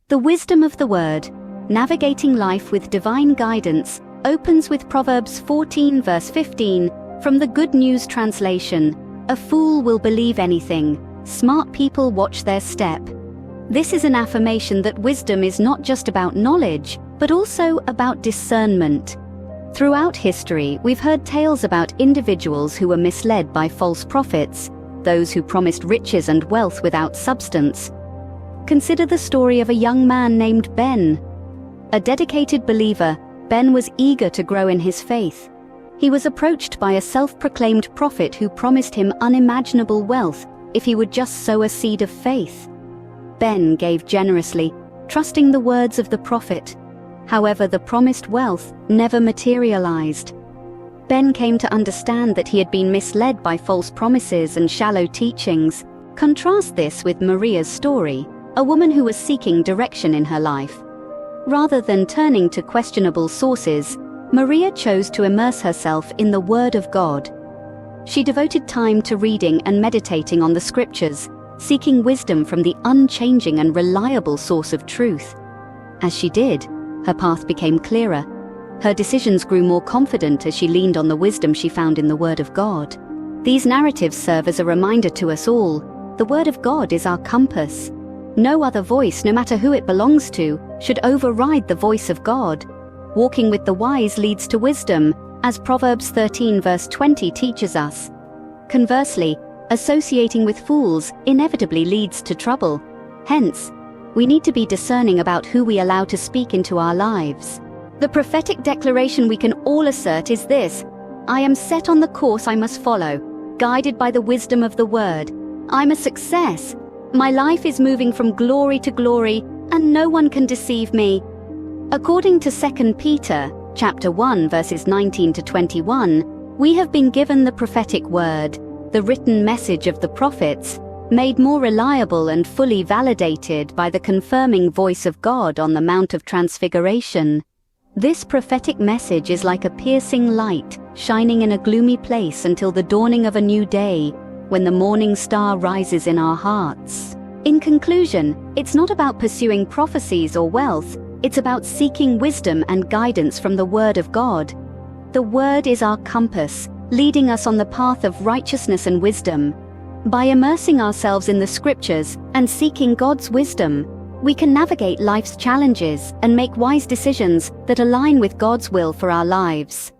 The wisdom of the Word, navigating life with divine guidance, opens with Proverbs 14 verse 15 from the Good News translation. A fool will believe anything. Smart people watch their step. This is an affirmation that wisdom is not just about knowledge, but also about discernment. Throughout history, we've heard tales about individuals who were misled by false prophets, those who promised riches and wealth without substance. Consider the story of a young man named Ben. A dedicated believer, Ben was eager to grow in his faith. He was approached by a self-proclaimed prophet who promised him unimaginable wealth if he would just sow a seed of faith. Ben gave generously, trusting the words of the prophet. However, the promised wealth never materialized. Ben came to understand that he had been misled by false promises and shallow teachings. Contrast this with Maria's story, a woman who was seeking direction in her life. Rather than turning to questionable sources, Maria chose to immerse herself in the Word of God. She devoted time to reading and meditating on the Scriptures, seeking wisdom from the unchanging and reliable source of truth. As she did, her path became clearer. Her decisions grew more confident as she leaned on the wisdom she found in the Word of God. These narratives serve as a reminder to us all. The Word of God is our compass. No other voice, no matter who it belongs to, should override the voice of God. Walking with the wise leads to wisdom, as Proverbs 13 verse 20 teaches us. Conversely, associating with fools inevitably leads to trouble. Hence, we need to be discerning about who we allow to speak into our lives. The prophetic declaration we can all assert is this: I am set on the course I must follow, guided by the wisdom of the Word. I'm a success. My life is moving from glory to glory, and no one can deceive me. According to 2 Peter, chapter 1, verses 19 to 21, we have been given the prophetic word, the written message of the prophets, made more reliable and fully validated by the confirming voice of God on the Mount of Transfiguration. This prophetic message is like a piercing light, shining in a gloomy place until the dawning of a new day, when the morning star rises in our hearts. In conclusion, it's not about pursuing prophecies or wealth, it's about seeking wisdom and guidance from the Word of God. The Word is our compass, leading us on the path of righteousness and wisdom. By immersing ourselves in the Scriptures and seeking God's wisdom, we can navigate life's challenges and make wise decisions that align with God's will for our lives.